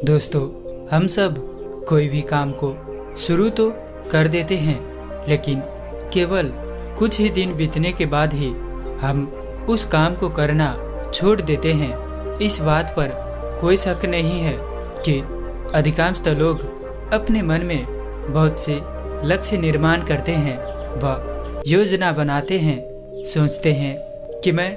दोस्तों, हम सब कोई भी काम को शुरू तो कर देते हैं, लेकिन केवल कुछ ही दिन बीतने के बाद ही हम उस काम को करना छोड़ देते हैं। इस बात पर कोई शक नहीं है कि अधिकांशतः लोग अपने मन में बहुत से लक्ष्य निर्माण करते हैं व योजना बनाते हैं, सोचते हैं कि मैं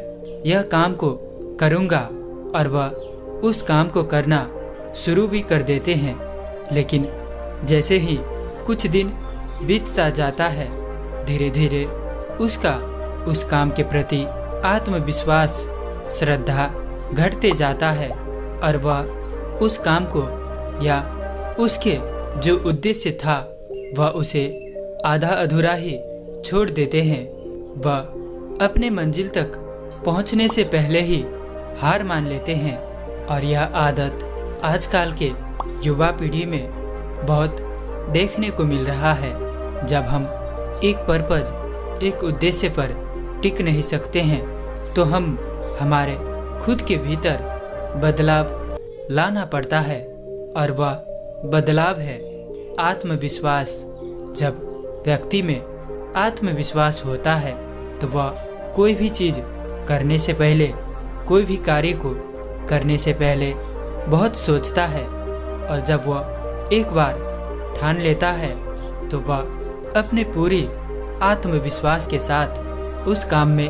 यह काम को करूँगा और वह उस काम को करना शुरू भी कर देते हैं। लेकिन जैसे ही कुछ दिन बीतता जाता है, धीरे धीरे उसका उस काम के प्रति आत्मविश्वास, श्रद्धा घटते जाता है और वह उस काम को या उसके जो उद्देश्य था वह उसे आधा अधूरा ही छोड़ देते हैं। वह अपने मंजिल तक पहुंचने से पहले ही हार मान लेते हैं और यह आदत आजकल के युवा पीढ़ी में बहुत देखने को मिल रहा है। जब हम एक पर्पज, एक उद्देश्य पर टिक नहीं सकते हैं तो हम हमारे खुद के भीतर बदलाव लाना पड़ता है और वह बदलाव है आत्मविश्वास। जब व्यक्ति में आत्मविश्वास होता है तो वह कोई भी चीज़ करने से पहले, कोई भी कार्य को करने से पहले बहुत सोचता है और जब वह एक बार ठान लेता है तो वह अपने पूरी आत्मविश्वास के साथ उस काम में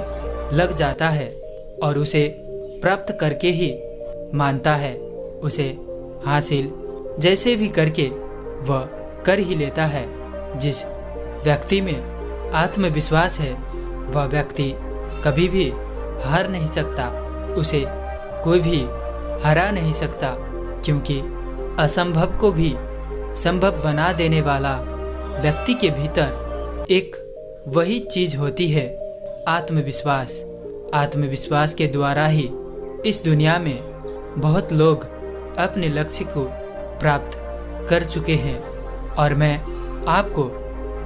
लग जाता है और उसे प्राप्त करके ही मानता है। उसे हासिल जैसे भी करके वह कर ही लेता है। जिस व्यक्ति में आत्मविश्वास है वह व्यक्ति कभी भी हार नहीं सकता, उसे कोई भी हरा नहीं सकता, क्योंकि असंभव को भी संभव बना देने वाला व्यक्ति के भीतर एक वही चीज होती है, आत्मविश्वास। आत्मविश्वास के द्वारा ही इस दुनिया में बहुत लोग अपने लक्ष्य को प्राप्त कर चुके हैं और मैं आपको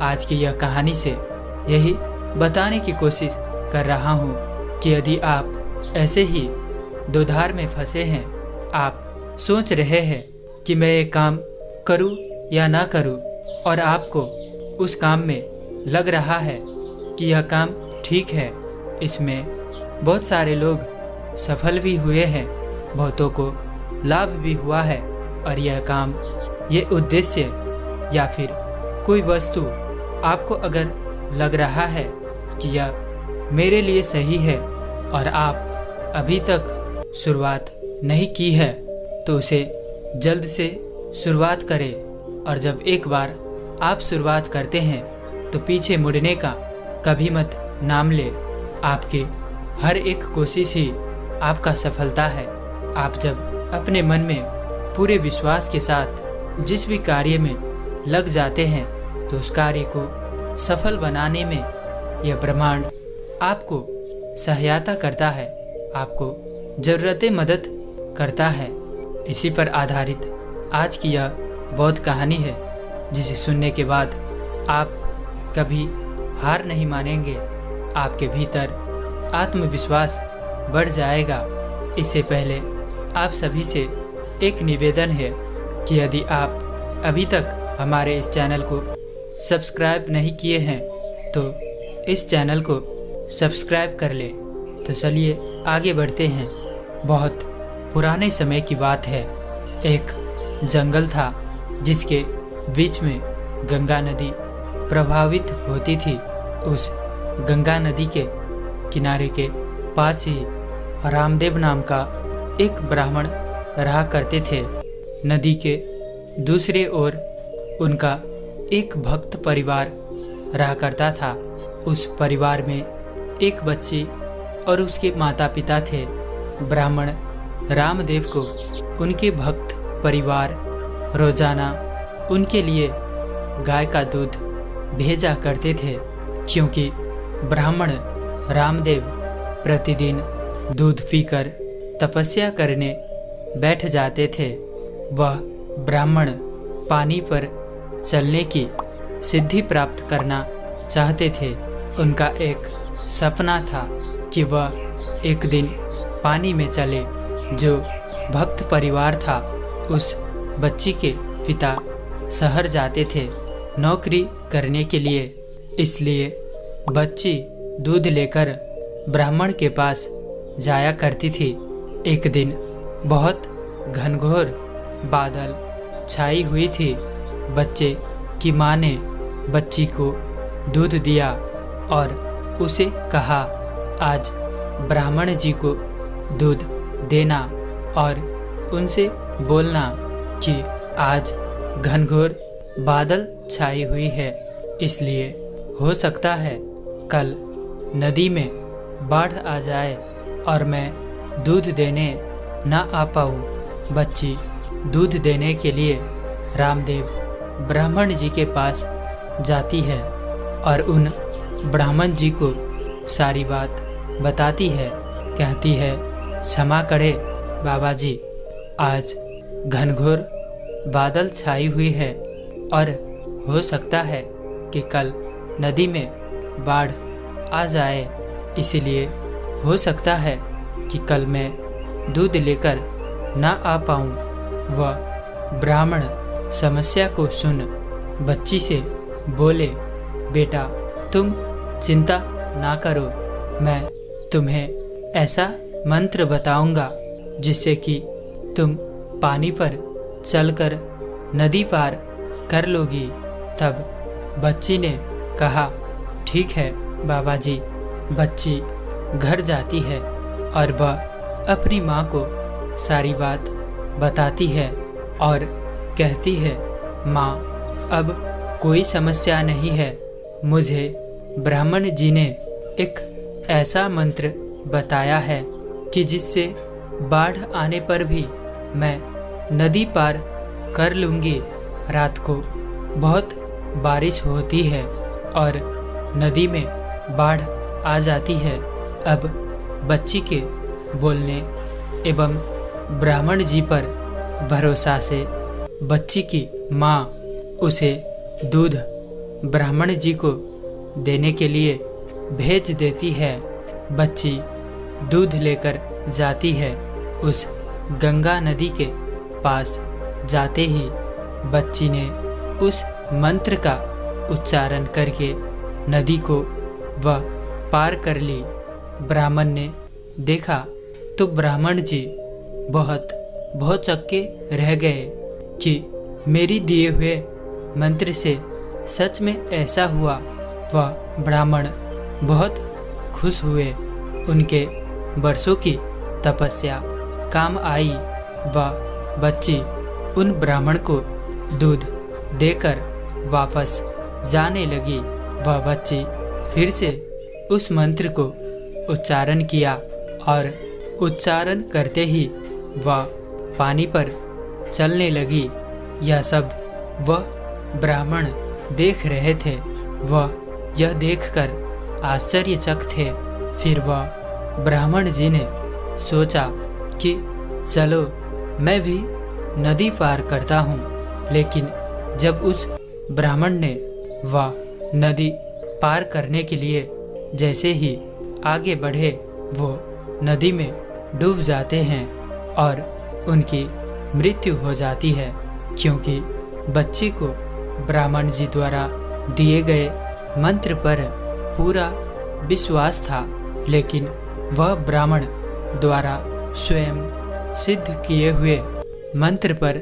आज की यह कहानी से यही बताने की कोशिश कर रहा हूँ कि यदि आप ऐसे ही दोधार में फंसे हैं, आप सोच रहे हैं कि मैं ये काम करूं या ना करूं और आपको उस काम में लग रहा है कि यह काम ठीक है, इसमें बहुत सारे लोग सफल भी हुए हैं, बहुतों को लाभ भी हुआ है और यह काम, ये उद्देश्य या फिर कोई वस्तु आपको अगर लग रहा है कि यह मेरे लिए सही है और आप अभी तक शुरुआत नहीं की है तो उसे जल्द से शुरुआत करें। और जब एक बार आप शुरुआत करते हैं तो पीछे मुड़ने का कभी मत नाम ले। आपके हर एक कोशिश ही आपका सफलता है। आप जब अपने मन में पूरे विश्वास के साथ जिस भी कार्य में लग जाते हैं तो उस कार्य को सफल बनाने में यह ब्रह्मांड आपको सहायता करता है, आपको ज़रूरतें मदद करता है। इसी पर आधारित आज की यह बौद्ध कहानी है, जिसे सुनने के बाद आप कभी हार नहीं मानेंगे, आपके भीतर आत्मविश्वास बढ़ जाएगा। इससे पहले आप सभी से एक निवेदन है कि यदि आप अभी तक हमारे इस चैनल को सब्सक्राइब नहीं किए हैं तो इस चैनल को सब्सक्राइब कर ले। तो चलिए आगे बढ़ते हैं। बहुत पुराने समय की बात है। एक जंगल था जिसके बीच में गंगा नदी प्रभावित होती थी। उस गंगा नदी के किनारे के पास ही रामदेव नाम का एक ब्राह्मण रहा करते थे। नदी के दूसरे ओर उनका एक भक्त परिवार रहा करता था। उस परिवार में एक बच्ची और उसके माता पिता थे। ब्राह्मण रामदेव को उनके भक्त परिवार रोजाना उनके लिए गाय का दूध भेजा करते थे, क्योंकि ब्राह्मण रामदेव प्रतिदिन दूध पीकर तपस्या करने बैठ जाते थे। वह ब्राह्मण पानी पर चलने की सिद्धि प्राप्त करना चाहते थे। उनका एक सपना था कि वह एक दिन पानी में चले। जो भक्त परिवार था उस बच्ची के पिता शहर जाते थे नौकरी करने के लिए, इसलिए बच्ची दूध लेकर ब्राह्मण के पास जाया करती थी। एक दिन बहुत घनघोर बादल छाई हुई थी। बच्चे की माँ ने बच्ची को दूध दिया और उसे कहा, आज ब्राह्मण जी को दूध देना और उनसे बोलना कि आज घनघोर बादल छाई हुई है, इसलिए हो सकता है कल नदी में बाढ़ आ जाए और मैं दूध देने ना आ पाऊँ। बच्ची दूध देने के लिए रामदेव ब्राह्मण जी के पास जाती है और उन ब्राह्मण जी को सारी बात बताती है। कहती है, क्षमा करे बाबा जी, आज घनघोर बादल छाई हुई है और हो सकता है कि कल नदी में बाढ़ आ जाए, इसीलिए हो सकता है कि कल मैं दूध लेकर ना आ पाऊँ। वह ब्राह्मण समस्या को सुन बच्ची से बोले, बेटा तुम चिंता ना करो, मैं तुम्हें ऐसा मंत्र बताऊंगा जिससे कि तुम पानी पर चलकर नदी पार कर लोगी। तब बच्ची ने कहा, ठीक है बाबा जी। बच्ची घर जाती है और वह अपनी माँ को सारी बात बताती है और कहती है, माँ अब कोई समस्या नहीं है, मुझे ब्राह्मण जी ने एक ऐसा मंत्र बताया है कि जिससे बाढ़ आने पर भी मैं नदी पार कर लूँगी। रात को बहुत बारिश होती है और नदी में बाढ़ आ जाती है। अब बच्ची के बोलने एवं ब्राह्मण जी पर भरोसा से बच्ची की माँ उसे दूध ब्राह्मण जी को देने के लिए भेज देती है। बच्ची दूध लेकर जाती है। उस गंगा नदी के पास जाते ही बच्ची ने उस मंत्र का उच्चारण करके नदी को वह पार कर ली। ब्राह्मण ने देखा तो ब्राह्मण जी बहुत भौचक्के रह गए कि मेरी दिए हुए मंत्र से सच में ऐसा हुआ। वह ब्राह्मण बहुत खुश हुए। उनके वर्षों की तपस्या काम आई। वह बच्ची उन ब्राह्मण को दूध देकर वापस जाने लगी। वह बच्ची फिर से उस मंत्र को उच्चारण किया और उच्चारण करते ही वह पानी पर चलने लगी। यह सब वह ब्राह्मण देख रहे थे। वह यह देखकर आश्चर्यचकित थे। फिर वह ब्राह्मण जी ने सोचा कि चलो मैं भी नदी पार करता हूँ। लेकिन जब उस ब्राह्मण ने वह नदी पार करने के लिए जैसे ही आगे बढ़े, वो नदी में डूब जाते हैं और उनकी मृत्यु हो जाती है, क्योंकि बच्चे को ब्राह्मण जी द्वारा दिए गए मंत्र पर पूरा विश्वास था। लेकिन वह ब्राह्मण द्वारा स्वयं सिद्ध किए हुए मंत्र पर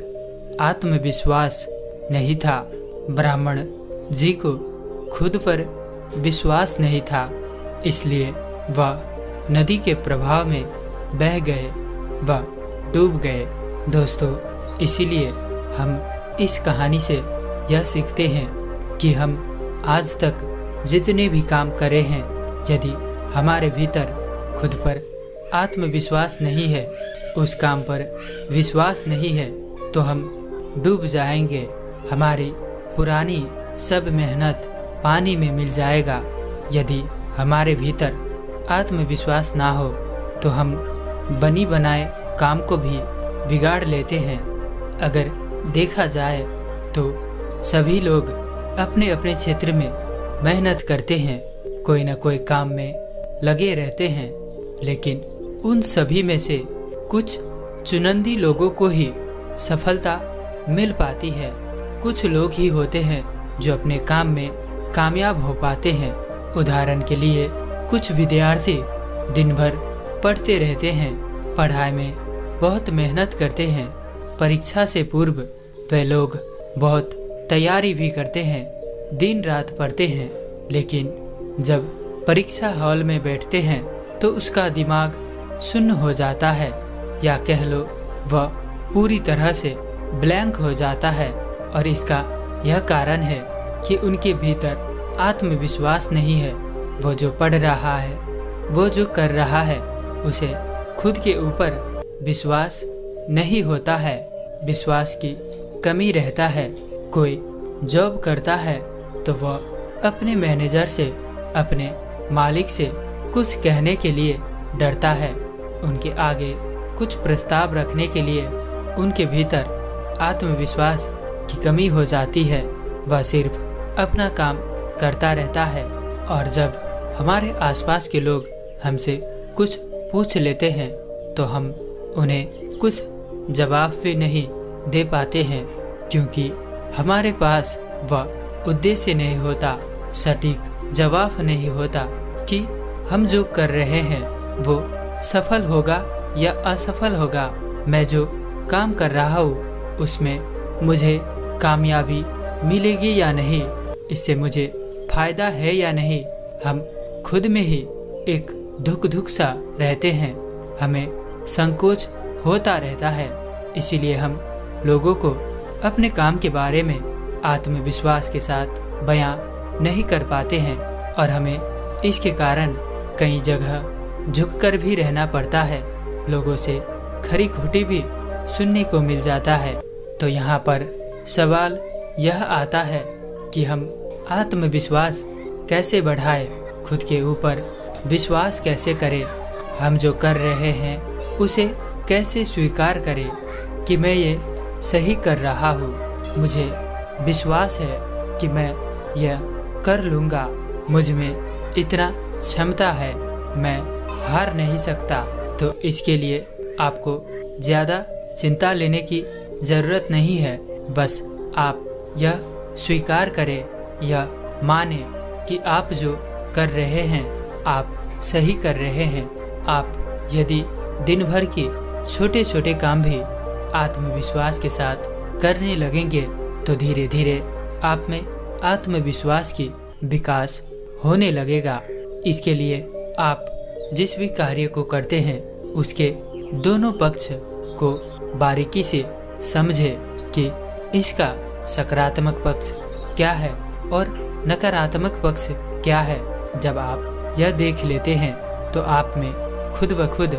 आत्मविश्वास नहीं था। ब्राह्मण जी को खुद पर विश्वास नहीं था, इसलिए वह नदी के प्रभाव में बह गए, वह डूब गए। दोस्तों, इसीलिए हम इस कहानी से यह सीखते हैं कि हम आज तक जितने भी काम करे हैं, यदि हमारे भीतर खुद पर आत्मविश्वास नहीं है, उस काम पर विश्वास नहीं है, तो हम डूब जाएंगे। हमारी पुरानी सब मेहनत पानी में मिल जाएगा। यदि हमारे भीतर आत्मविश्वास ना हो तो हम बनी बनाए काम को भी बिगाड़ लेते हैं। अगर देखा जाए तो सभी लोग अपने अपने क्षेत्र में मेहनत करते हैं, कोई ना कोई काम में लगे रहते हैं, लेकिन उन सभी में से कुछ चुनिंदा लोगों को ही सफलता मिल पाती है। कुछ लोग ही होते हैं जो अपने काम में कामयाब हो पाते हैं। उदाहरण के लिए कुछ विद्यार्थी दिन भर पढ़ते रहते हैं, पढ़ाई में बहुत मेहनत करते हैं। परीक्षा से पूर्व वे लोग बहुत तैयारी भी करते हैं, दिन रात पढ़ते हैं, लेकिन जब परीक्षा हॉल में बैठते हैं तो उसका दिमाग शून्य हो जाता है, या कह लो वह पूरी तरह से ब्लैंक हो जाता है। और इसका यह कारण है कि उनके भीतर आत्मविश्वास नहीं है। वो जो पढ़ रहा है, वो जो कर रहा है, उसे खुद के ऊपर विश्वास नहीं होता है, विश्वास की कमी रहता है। कोई जॉब करता है तो वह अपने मैनेजर से, अपने मालिक से कुछ कहने के लिए डरता है। उनके आगे कुछ प्रस्ताव रखने के लिए उनके भीतर आत्मविश्वास की कमी हो जाती है। वह सिर्फ अपना काम करता रहता है। और जब हमारे आसपास के लोग हमसे कुछ पूछ लेते हैं तो हम उन्हें कुछ जवाब भी नहीं दे पाते हैं, क्योंकि हमारे पास वह उद्देश्य नहीं होता, सटीक जवाब नहीं होता कि हम जो कर रहे हैं वो सफल होगा या असफल होगा। मैं जो काम कर रहा हूँ उसमें मुझे कामयाबी मिलेगी या नहीं, इससे मुझे फायदा है या नहीं। हम खुद में ही एक धुक सा रहते हैं, हमें संकोच होता रहता है। इसीलिए हम लोगों को अपने काम के बारे में आत्मविश्वास के साथ बयां नहीं कर पाते हैं, और हमें इसके कारण कई जगह झुककर भी रहना पड़ता है। लोगों से खरी खोटी भी सुनने को मिल जाता है। तो यहाँ पर सवाल यह आता है कि हम आत्मविश्वास कैसे बढ़ाएं, खुद के ऊपर विश्वास कैसे करें, हम जो कर रहे हैं उसे कैसे स्वीकार करें कि मैं ये सही कर रहा हूँ, मुझे विश्वास है कि मैं यह कर लूँगा, मुझ में इतना क्षमता है, मैं हार नहीं सकता। तो इसके लिए आपको ज़्यादा चिंता लेने की ज़रूरत नहीं है। बस आप यह स्वीकार करें, यह माने कि आप जो कर रहे हैं आप सही कर रहे हैं। आप यदि दिन भर के छोटे छोटे काम भी आत्मविश्वास के साथ करने लगेंगे तो धीरे धीरे आप में आत्मविश्वास की विकास होने लगेगा। इसके लिए आप जिस भी कार्य को करते हैं उसके दोनों पक्ष को बारीकी से समझे कि इसका सकारात्मक पक्ष क्या है और नकारात्मक पक्ष क्या है। जब आप यह देख लेते हैं तो आप में खुद ब खुद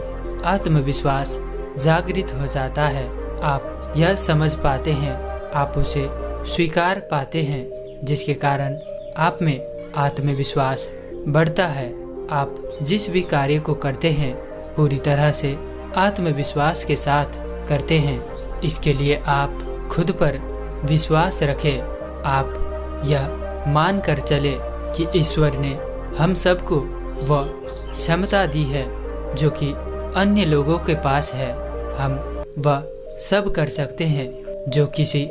आत्मविश्वास जागृत हो जाता है। आप यह समझ पाते हैं, आप उसे स्वीकार पाते हैं, जिसके कारण आप में आत्मविश्वास बढ़ता है। आप जिस भी कार्य को करते हैं पूरी तरह से आत्मविश्वास के साथ करते हैं। इसके लिए आप खुद पर विश्वास रखें। आप यह मान कर चले कि ईश्वर ने हम सबको वह क्षमता दी है जो कि अन्य लोगों के पास है। हम वह सब कर सकते हैं जो किसी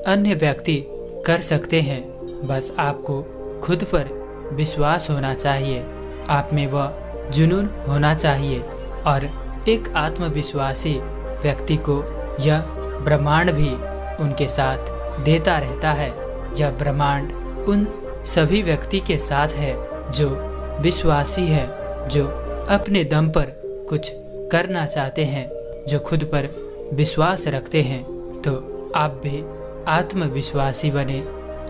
अन्य व्यक्ति कर सकते हैं। बस आपको खुद पर विश्वास होना चाहिए, आप में वह जुनून होना चाहिए। और एक आत्मविश्वासी व्यक्ति को यह ब्रह्मांड भी उनके साथ देता रहता है। यह ब्रह्मांड उन सभी व्यक्ति के साथ है जो विश्वासी है, जो अपने दम पर कुछ करना चाहते हैं, जो खुद पर विश्वास रखते हैं। तो आप भी आत्मविश्वासी बने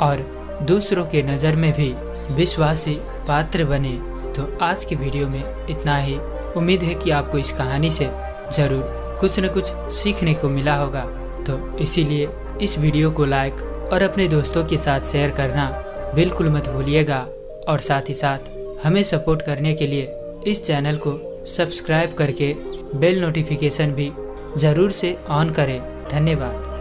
और दूसरों के नज़र में भी विश्वासी पात्र बने। तो आज की वीडियो में इतना ही। उम्मीद है कि आपको इस कहानी से ज़रूर कुछ न कुछ सीखने को मिला होगा। तो इसीलिए इस वीडियो को लाइक और अपने दोस्तों के साथ शेयर करना बिल्कुल मत भूलिएगा। और साथ ही साथ हमें सपोर्ट करने के लिए इस चैनल को सब्सक्राइब करके बेल नोटिफिकेशन भी ज़रूर से ऑन करें। धन्यवाद।